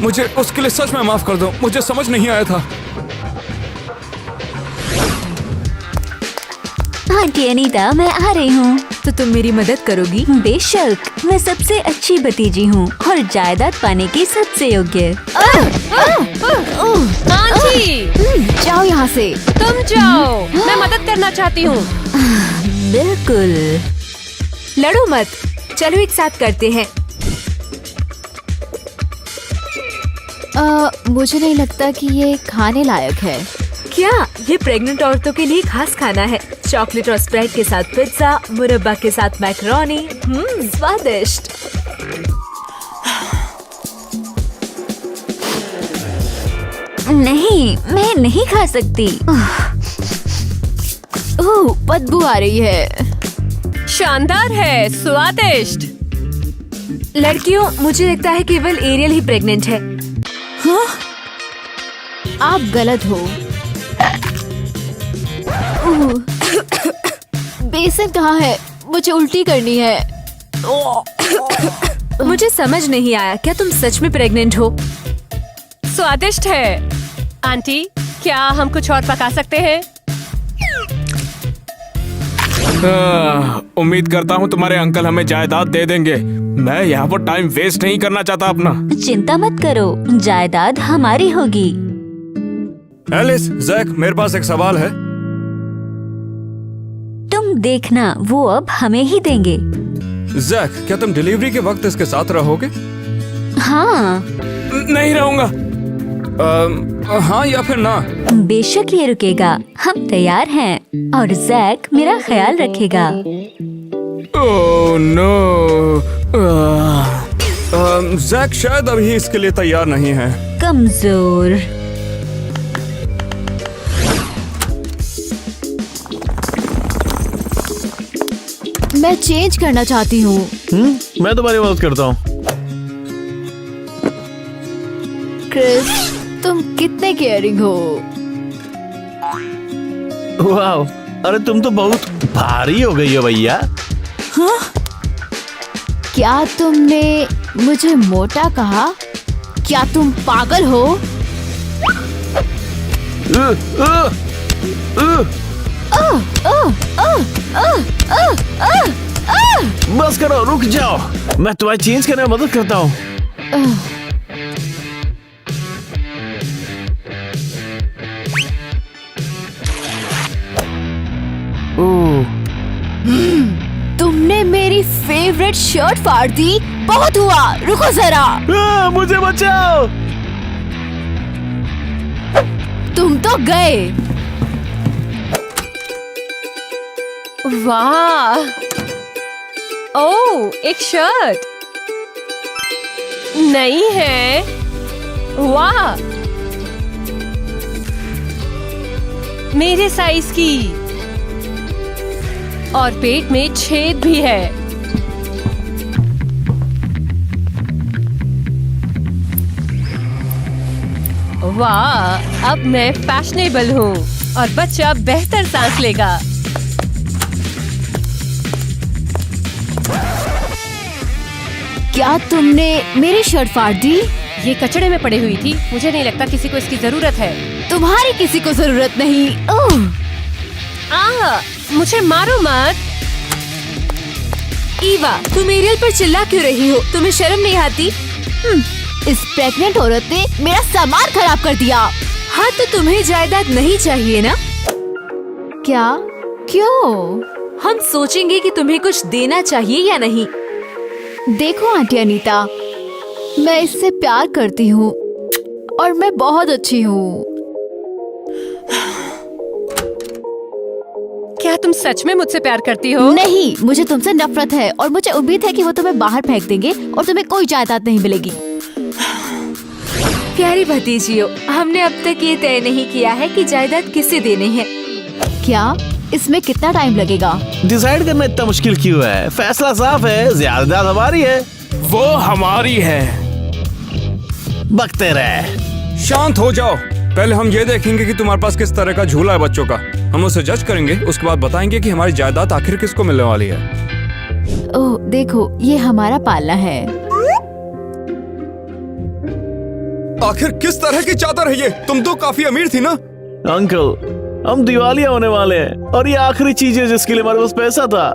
मुझे उसके लिए सच में माफ कर दो, मुझे समझ नहीं आया था। आंटी अनीता, मैं आ रही हूँ। तो तुम मेरी मदद करोगी? बेशक, मैं सबसे अच्छी भतीजी हूँ और जायदाद पाने की सबसे योग्य। आंटी, जाओ यहाँ से। तुम जाओ, मैं मदद करना चाहती हूँ। बिल्कुल। लड़ो मत, चलो एक साथ करते हैं। मुझे नहीं लगता कि ये खाने लायक है। क्या? ये प्रेग्नेंट औरतों के लिए खास खाना है। चॉकलेट और स्प्राइट के साथ पिज्जा, मुरब्बा के साथ मैकरोनी। स्वादिष्ट। नहीं, मैं नहीं खा सकती। ओह, बदबू आ रही है। शानदार है, स्वादिष्ट। लड़कियों, मुझे लगता है केवल एरियल ही प्रेग्नेंट है। हाँ? आप गलत हो। बेसन कहाँ है? मुझे उल्टी करनी है। मुझे समझ नहीं आया, क्या तुम सच में प्रेग्नेंट हो? स्वादिष्ट है। आंटी, क्या हम कुछ और पका सकते हैं? उम्मीद करता हूँ तुम्हारे अंकल हमें जायदाद दे देंगे। मैं यहाँ पर टाइम वेस्ट नहीं करना चाहता अपना। चिंता मत करो, जायदाद हमारी होगी। एलिस, जैक, मेरे पास एक सवाल है। तुम देखना, वो अब हमें ही देंगे। जैक, क्या तुम डिलीवरी के वक्त इसके साथ रहोगे? हाँ। नहीं रहूंगा। हाँ या फिर ना? बेशक ये रुकेगा, हम तैयार हैं और जैक मेरा ख्याल रखेगा। Oh no. जैक शायद अभी इसके लिए तैयार नहीं है। कमजोर। मैं चेंज करना चाहती हूँ। मैं तुम्हारी मदद करता हूँ। क्रिस, तुम कितने केयरिंग हो। वाह, अरे तुम तो बहुत भारी हो गई हो भैया। हाँ? क्या तुमने मुझे मोटा कहा? क्या तुम पागल हो? बस करो, रुक जाओ। मैं तुम्हारी चेंज करने में मदद करता हूँ। तुमने मेरी फेवरेट शर्ट फाड़ दी। बहुत हुआ, रुको जरा। मुझे बचाओ। तुम तो गए। वाह, ओह, एक शर्ट नई है। वाह, मेरे साइज की, और पेट में छेद भी है। वाह, अब मैं फैशनेबल हूँ और बच्चा बेहतर सांस लेगा। क्या तुमने मेरी शर्ट फाड़ दी? ये कचड़े में पड़ी हुई थी, मुझे नहीं लगता किसी को इसकी जरूरत है। तुम्हारी किसी को जरूरत नहीं। मुझे मारो मत। ईवा, तुम एरियल पर चिल्ला क्यों रही हो? तुम्हें शर्म नहीं आती? इस प्रेग्नेंट औरत ने मेरा सामान खराब कर दिया। हाँ, तो तुम्हें जायदाद नहीं चाहिए ना? क्या? क्यों? हम सोचेंगे कि तुम्हें कुछ देना चाहिए या नहीं। देखो आंटी अनीता, मैं इससे प्यार करती हूँ और मैं बहुत अच्छी हूँ। क्या तुम सच में मुझसे प्यार करती हो? नहीं, मुझे तुमसे नफरत है और मुझे उम्मीद है कि वो तुम्हें बाहर फेंक देंगे और तुम्हें कोई जायदाद नहीं मिलेगी। प्यारी भतीजियों, हमने अब तक ये तय नहीं किया है कि जायदाद किसे देने हैं। क्या? इसमें कितना टाइम लगेगा? डिसाइड करना इतना मुश्किल क्यों है? फैसला साफ है, जायदाद हमारी है। वो हमारी है। बकते रहे। शांत हो जाओ। पहले हम ये देखेंगे कि तुम्हारे पास किस तरह का झूला है बच्चों का। हम उसे जज करेंगे, उसके बाद बताएंगे कि हमारी जायदाद आखिर किसको मिलने वाली है। ओह, देखो, ये हमारा पालना है। आखिर किस तरह की चादर है ये? तुम तो काफी अमीर थी ना? अंकल, हम दिवालिया होने वाले हैं और ये आखिरी चीज है जिसके लिए हमारे पास पैसा था।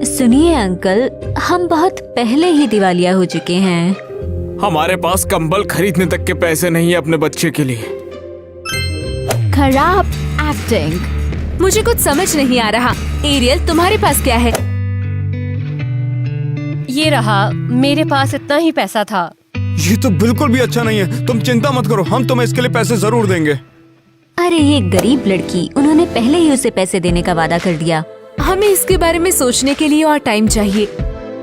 सुनिए अंकल, हम बहुत पहले ही दिवालिया हो चुके हैं। हमारे पास कंबल खरीदने तक के पैसे नहीं है अपने बच्चे के लिए। खराब एक्टिंग। मुझे कुछ समझ नहीं आ रहा। एरियल, तुम्हारे पास क्या है? ये रहा, मेरे पास इतना ही पैसा था। ये तो बिल्कुल भी अच्छा नहीं है। तुम चिंता मत करो, हम तुम्हें इसके लिए पैसे जरूर देंगे। अरे ये गरीब लड़की, उन्होंने पहले ही उसे पैसे देने का वादा कर दिया। हमें इसके बारे में सोचने के लिए और टाइम चाहिए।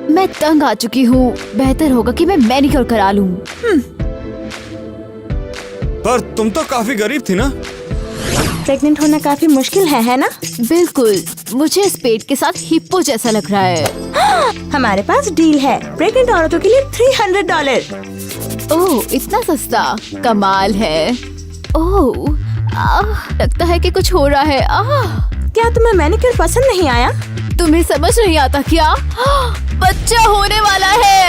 मैं तंग आ चुकी हूँ। बेहतर होगा कि मैं मैनिक्योर करा लूँ। पर तुम तो काफी गरीब थी ना। प्रेग्नेंट होना काफी मुश्किल है ना? बिल्कुल, मुझे इस पेट के साथ हिप्पो जैसा लग रहा है। हमारे पास डील है, प्रेग्नेंट औरतों के लिए $300। ओह, इतना सस्ता, कमाल है। ओह, लगता है कि कुछ हो रहा है। क्या तुम्हें मैनिक्योर पसंद नहीं आया? तुम्हें समझ नहीं आता क्या? बच्चा होने वाला है।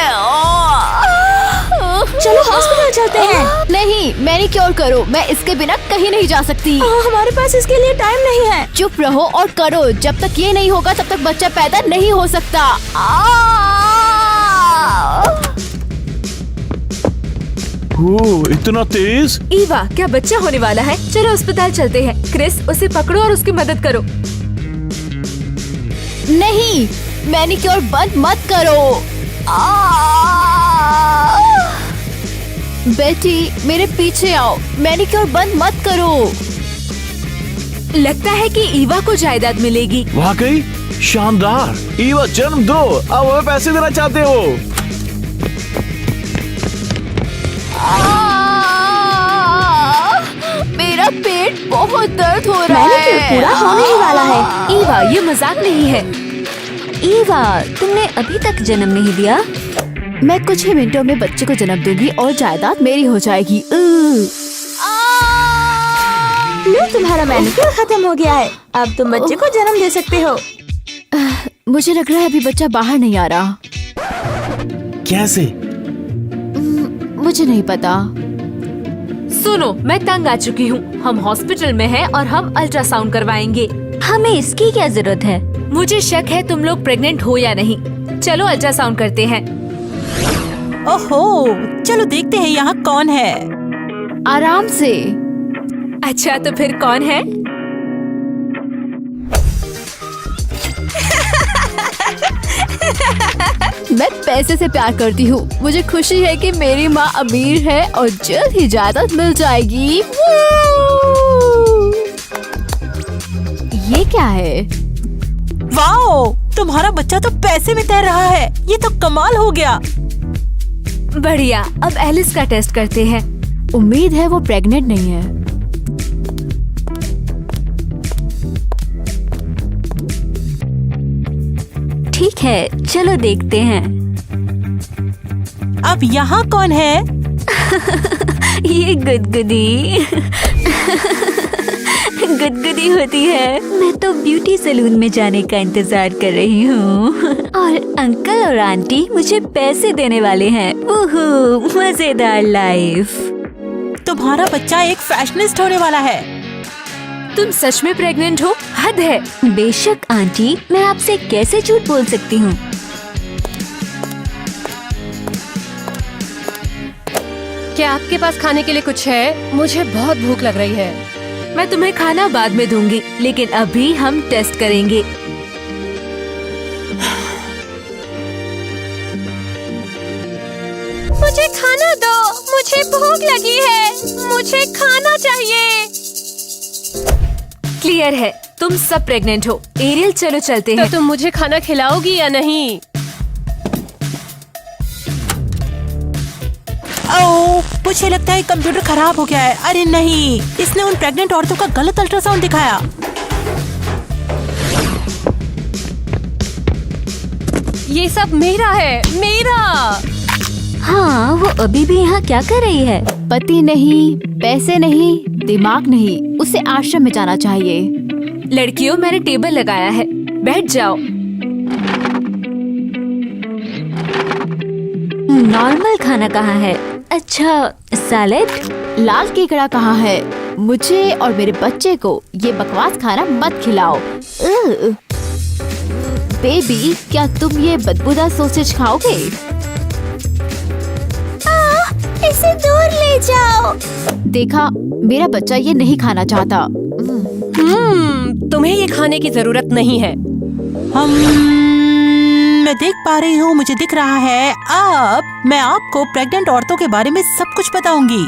चलो हॉस्पिटल चलते हैं। नहीं, मैनिक्योर करो। मैं इसके बिना कहीं नहीं जा सकती। हमारे पास इसके लिए टाइम नहीं है। चुप रहो और करो। जब तक ये नहीं होगा तब तक बच्चा पैदा नहीं हो सकता। इतना तेज? ईवा, क्या बच्चा होने वाला है? चलो अस्पताल चलते हैं। क्रिस, उसे पकड़ो और उसकी मदद करो। नहीं, मैनिक्योर बंद मत करो। बेटी, मेरे पीछे आओ। मैनिक्योर बंद मत करो। लगता है कि ईवा को जायदाद मिलेगी। वाकई शानदार। ईवा, जन्म दो। अब हमें पैसे देना चाहते हो? मेरा पेट बहुत दर्द हो रहा मैनिक्योर है। पूरा होने ही वाला है। ईवा, ये मजाक नहीं है। ईवा, तुमने अभी तक जन्म नहीं दिया। मैं कुछ ही मिनटों में बच्चे को जन्म दूंगी और जायदाद मेरी हो जाएगी। लो, तुम्हारा मैनिक्योर खत्म हो गया है। अब तुम बच्चे को जन्म दे सकते हो। मुझे लग रहा है अभी बच्चा बाहर नहीं आ रहा। कैसे? मुझे नहीं पता। सुनो, मैं तंग आ चुकी हूँ। हम हॉस्पिटल में हैं और हम अल्ट्रासाउंड करवाएंगे। हमें इसकी क्या जरूरत है? मुझे शक है तुम लोग प्रेग्नेंट हो या नहीं। चलो अल्ट्रासाउंड करते हैं। ओहो, चलो देखते हैं यहाँ कौन है। आराम से। अच्छा, तो फिर कौन है? मैं पैसे से प्यार करती हूँ। मुझे खुशी है कि मेरी माँ अमीर है और जल्द ही जायदाद मिल जाएगी। ये क्या है? वाओ, तुम्हारा बच्चा तो पैसे में तैर रहा है। ये तो कमाल हो गया। बढ़िया, अब एलिस का टेस्ट करते हैं। उम्मीद है वो प्रेग्नेंट नहीं है। ठीक है, चलो देखते हैं। अब यहाँ कौन है? ये गुदगुदी गुदगुदी होती है। मैं तो ब्यूटी सैलून में जाने का इंतजार कर रही हूँ और अंकल और आंटी मुझे पैसे देने वाले हैं। ओहो, मजेदार लाइफ। तुम्हारा बच्चा एक फैशनिस्ट होने वाला है। तुम सच में प्रेग्नेंट हो? हद है। बेशक आंटी, मैं आपसे कैसे झूठ बोल सकती हूँ। क्या आपके पास खाने के लिए कुछ है? मुझे बहुत भूख लग रही है। मैं तुम्हें खाना बाद में दूंगी, लेकिन अभी हम टेस्ट करेंगे। मुझे खाना दो, मुझे भूख लगी है, मुझे खाना चाहिए। क्लियर है, तुम सब प्रेग्नेंट हो। एरियल, चलो चलते हैं। तो तुम मुझे खाना खिलाओगी या नहीं? ओह, मुझे लगता है कंप्यूटर खराब हो गया है। अरे नहीं, इसने उन प्रेग्नेंट औरतों का गलत अल्ट्रासाउंड दिखाया। ये सब मेरा है, मेरा। हाँ, वो अभी भी यहाँ क्या कर रही है? पति नहीं, पैसे नहीं, दिमाग नहीं, उसे आश्रम में जाना चाहिए। लड़कियों, मैंने टेबल लगाया है, बैठ जाओ। नॉर्मल खाना कहाँ है? अच्छा, सैलेड। लाल केकड़ा कहाँ है? मुझे और मेरे बच्चे को ये बकवास खाना मत खिलाओ। बेबी, क्या तुम ये बदबूदार सॉसेज खाओगे? इसे दूर ले जाओ। देखा, मेरा बच्चा ये नहीं खाना चाहता। तुम्हें ये खाने की जरूरत नहीं है। मैं देख पा रही हूँ, मुझे दिख रहा है। अब मैं आपको प्रेग्नेंट औरतों के बारे में सब कुछ बताऊंगी।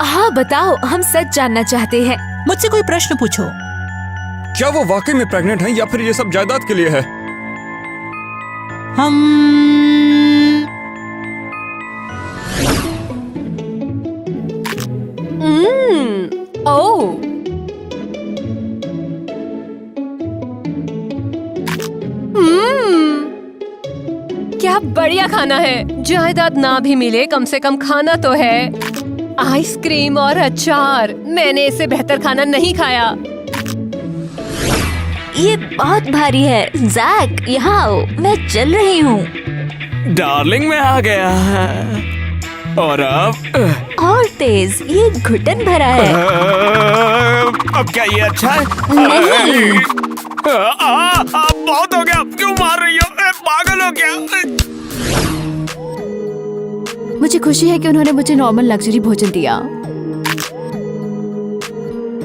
हाँ बताओ, हम सच जानना चाहते हैं। मुझसे कोई प्रश्न पूछो। क्या वो वाकई में प्रेग्नेंट हैं या फिर ये सब जायदाद के लिए है? ओह, क्या बढ़िया खाना है। जायदाद ना भी मिले, कम से कम खाना तो है। आइसक्रीम और अचार, मैंने इससे बेहतर खाना नहीं खाया। ये बहुत भारी है। जैक, यहाँ आओ, मैं चल रही हूँ। डार्लिंग, मैं आ गया। और अब और तेज, ये घुटन भरा है। अब क्या ये अच्छा है? नहीं। बहुत हो गया, क्यों मार रही हो? पागल हो क्या? मुझे खुशी है कि उन्होंने मुझे नॉर्मल लग्जरी भोजन दिया।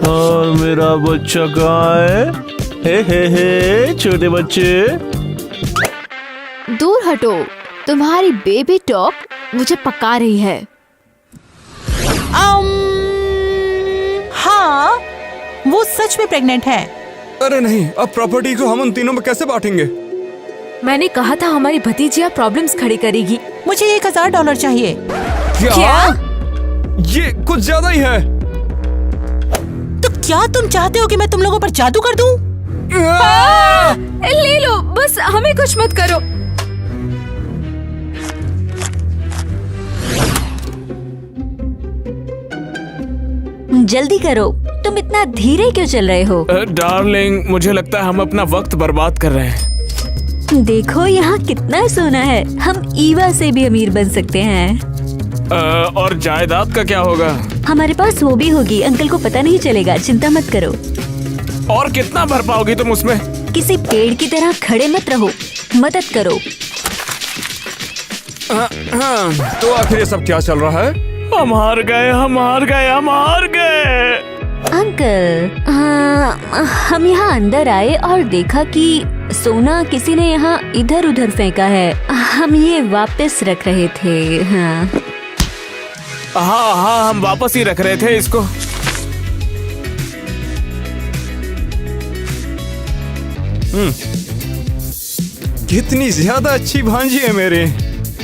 और मेरा बच्चा कहाँ है? हे छोटे बच्चे। दूर हटो, तुम्हारी बेबी डॉग मुझे पका रही है। हाँ, वो सच में प्रेग्नेंट है। अरे नहीं, अब प्रॉपर्टी को हम उन तीनों में कैसे बांटेंगे? मैंने कहा था हमारी भतीजियाँ प्रॉब्लम्स खड़ी करेगी। मुझे $1000 चाहिए। क्या? ये कुछ ज्यादा ही है। तो क्या तुम चाहते हो कि मैं तुम लोगों पर जादू कर दूं? ले लो, बस हमें कुछ मत करो। जल्दी करो, तुम इतना धीरे क्यों चल रहे हो? डार्लिंग, मुझे लगता है हम अपना वक्त बर्बाद कर रहे हैं। देखो यहाँ कितना सोना है, हम ईवा से भी अमीर बन सकते हैं। और जायदाद का क्या होगा? हमारे पास वो भी होगी, अंकल को पता नहीं चलेगा, चिंता मत करो। और कितना भर पाओगी तुम उसमें? किसी पेड़ की तरह खड़े मत रहो, मदद करो। तो आखिर ये सब क्या चल रहा है? हम हार गए, हम हार गए, हम हार गए। अंकल, हम यहाँ अंदर आए और देखा कि सोना किसी ने यहाँ इधर उधर फेंका है। हम ये वापस रख रहे थे। हाँ हाँ, हम वापस ही रख रहे थे इसको। कितनी ज्यादा अच्छी भांजी है मेरी।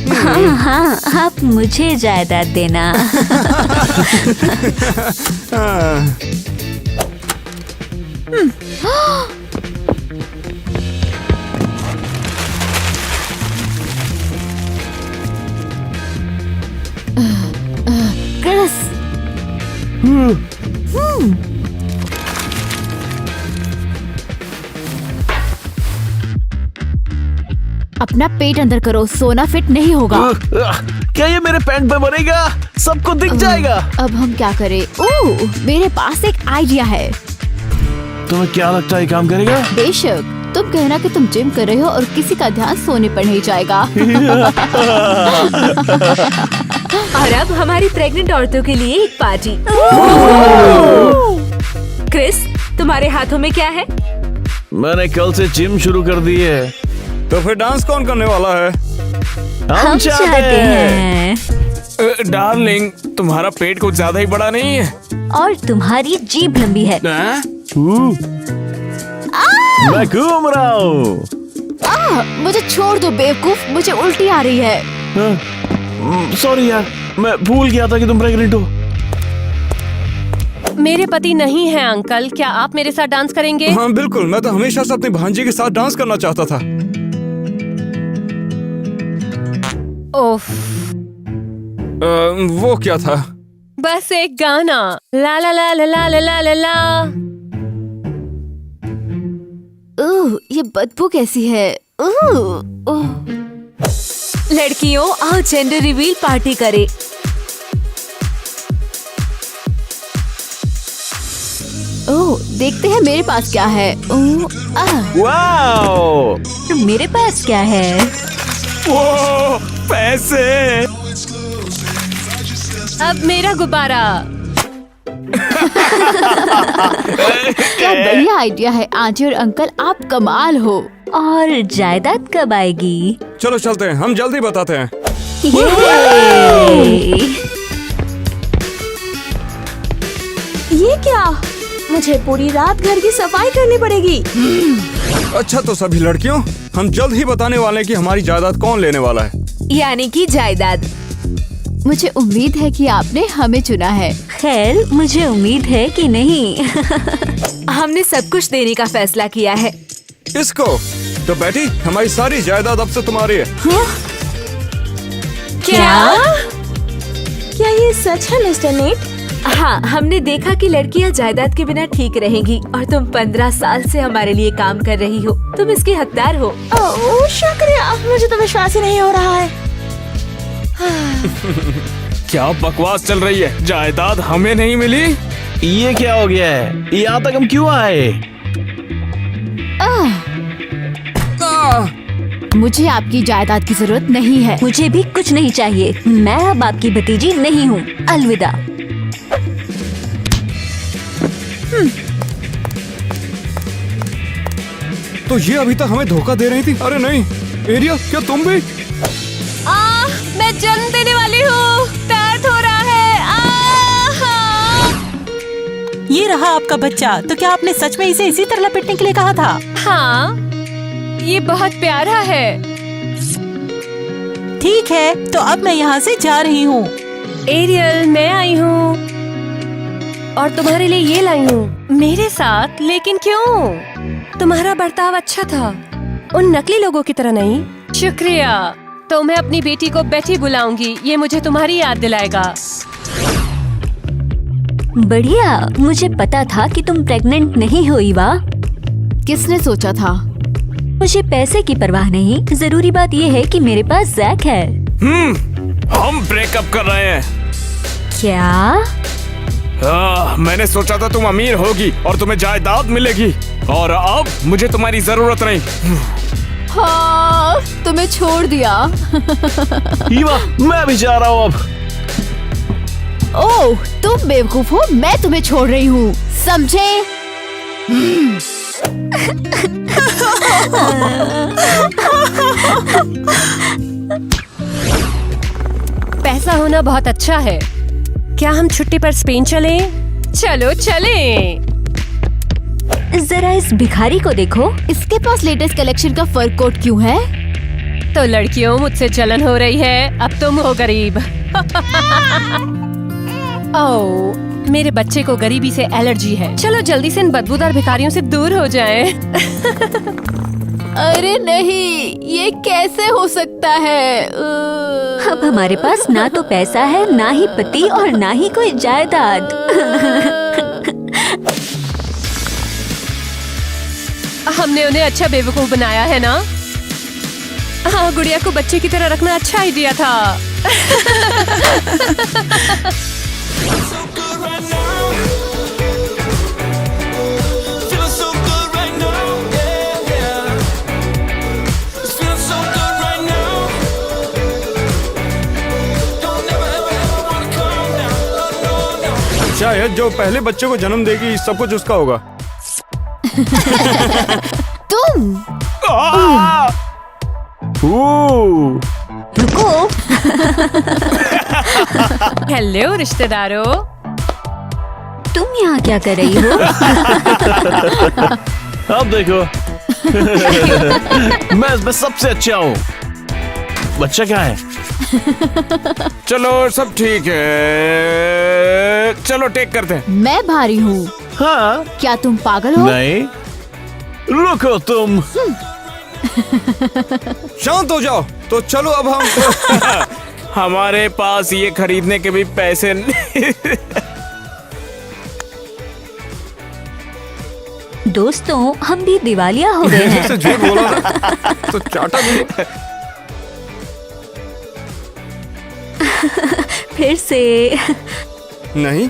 हाँ, आप मुझे जायदाद देना। क्रिस, अपना पेट अंदर करो, सोना फिट नहीं होगा। क्या ये मेरे पैंट पे मरेगा? सबको दिख जाएगा। अब हम क्या करें? ओह, मेरे पास एक आइडिया है। तुम्हें क्या लगता है ये काम करेगा? बेशक, तुम कहना कि तुम जिम कर रहे हो और किसी का ध्यान सोने पर नहीं जाएगा। और अब हमारी प्रेग्नेंट औरतों के लिए एक पार्टी। क्रिस, तुम्हारे हाथों में क्या है? मैंने कल से जिम शुरू कर दी है। तो फिर डांस कौन करने वाला है? हम चाहते हैं। डार्लिंग, तुम्हारा पेट कुछ ज्यादा ही बड़ा नहीं है? और तुम्हारी जीभ लंबी है। मैं घूम रहा हूँ। मुझे छोड़ दो बेवकूफ, मुझे उल्टी आ रही है। सॉरी यार, मैं भूल गया था कि तुम प्रेग्नेंट हो। मेरे पति नहीं है अंकल, क्या आप मेरे साथ डांस करेंगे? हाँ बिल्कुल, मैं तो हमेशा से अपनी भांजी के साथ डांस करना चाहता था। ओफ, वो क्या था? बस एक गाना, ला ला ला ला ला ला ला ला। ओह, ये बदबू कैसी है? ओह, लड़कियों, आओ जेंडर रिवील पार्टी करें। ओह, देखते हैं मेरे पास क्या है। ओह, वाओ! मेरे पास क्या है? वो पैसे। अब मेरा गुब्बारा। क्या बढ़िया आइडिया है आंटी और अंकल, आप कमाल हो। और जायदाद कब आएगी? चलो चलते हैं, हम जल्दी बताते हैं। ये क्या? मुझे पूरी रात घर की सफाई करनी पड़ेगी। अच्छा तो सभी लड़कियों, हम जल्द ही बताने वाले हैं कि हमारी जायदाद कौन लेने वाला है। यानी कि जायदाद। मुझे उम्मीद है कि आपने हमें चुना है। खैर, मुझे उम्मीद है कि नहीं। हमने सब कुछ देने का फैसला किया है। इसको तो बेटी, हमारी सारी जायदाद अब से तुम्हारी है। क्या ये सच है मिस्टर नेट? हाँ, हमने देखा कि लड़कियाँ जायदाद के बिना ठीक रहेंगी और तुम 15 साल से हमारे लिए काम कर रही हो। तुम इसकी हकदार हो। ओह शुक्रिया, मुझे तो विश्वास ही नहीं हो रहा है। क्या बकवास चल रही है? जायदाद हमें नहीं मिली? ये क्या हो गया है? यहाँ तक हम क्यों आए? मुझे आपकी जायदाद की जरूरत नहीं है। मुझे भी कुछ नहीं चाहिए। मैं अब आपकी भतीजी नहीं हूँ। अलविदा। तो ये अभी तक हमें धोखा दे रही थी। अरे नहीं, एरिया क्या तुम भी? मैं जन्म देने वाली हूँ। दर्द हो रहा है। ये रहा आपका बच्चा। तो क्या आपने सच में इसे इसी तरह लपेटने के लिए कहा था? हाँ, ये बहुत प्यारा है। ठीक है, तो अब मैं यहाँ से जा रही हूँ। एरियल, मैं आई हूँ और तुम्हारे लिए ये लाई हूँ मेरे साथ। लेकिन क्यों? तुम्हारा बर्ताव अच्छा था, उन नकली लोगों की तरह नहीं। शुक्रिया। तो मैं अपनी बेटी को बेटी बुलाऊंगी। ये मुझे तुम्हारी याद दिलाएगा। बढ़िया। मुझे पता था कि तुम प्रेग्नेंट नहीं हो ईवा। किसने सोचा था? मुझे पैसे की परवाह नहीं। जरूरी बात ये है कि मेरे पास जैक है। हम ब्रेकअप कर रहे हैं। क्या? मैंने सोचा था तुम अमीर होगी और तुम्हें जायदाद मिलेगी, और अब मुझे तुम्हारी जरूरत नहीं। हाँ, तुम्हें छोड़ दिया। ईवा, मैं भी जा रहा हूँ अब। ओह, तुम बेवकूफ हो। मैं तुम्हें छोड़ रही हूँ, समझे? पैसा होना बहुत अच्छा है। क्या हम छुट्टी पर स्पेन चलें? चलो चलें। जरा इस भिखारी को देखो। इसके पास लेटेस्ट कलेक्शन का फर कोट क्यों है? तो लड़कियों, मुझसे जलन हो रही है। अब तुम हो गरीब। ओह, मेरे बच्चे को गरीबी से एलर्जी है। चलो जल्दी से इन बदबूदार भिखारियों से दूर हो जाएं। अरे नहीं, ये कैसे हो सकता है? अब हमारे पास ना तो पैसा है, ना ही पति, और ना ही कोई जायदाद। हमने उन्हें अच्छा बेवकूफ बनाया है ना? हाँ, गुड़िया को बच्चे की तरह रखना अच्छा आइडिया था। शायद जो पहले बच्चे को जन्म देगी सब कुछ उसका होगा। तुम रुको। हेलो रिश्तेदारों। तुम यहाँ क्या कर रही हो? अब देखो। मैं इसमें सबसे अच्छा हूँ। बच्चा क्या है? चलो सब ठीक है, चलो टेक करते हैं। मैं भारी हूँ। हाँ। क्या तुम पागल हो? नहीं, रुको तुम। शांत हो जाओ। तो चलो अब हम हमारे पास ये खरीदने के भी पैसे नहीं। दोस्तों, हम भी दिवालिया हो गए हैं। से झूठ बोला ना, तो चाटा भी। फिर से नहीं।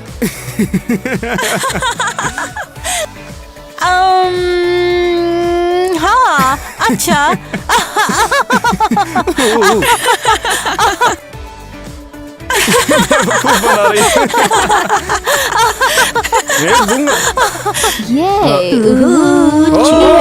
हाँ, अच्छा। खूब बना रही है। मैं दूंगा। ये ओह,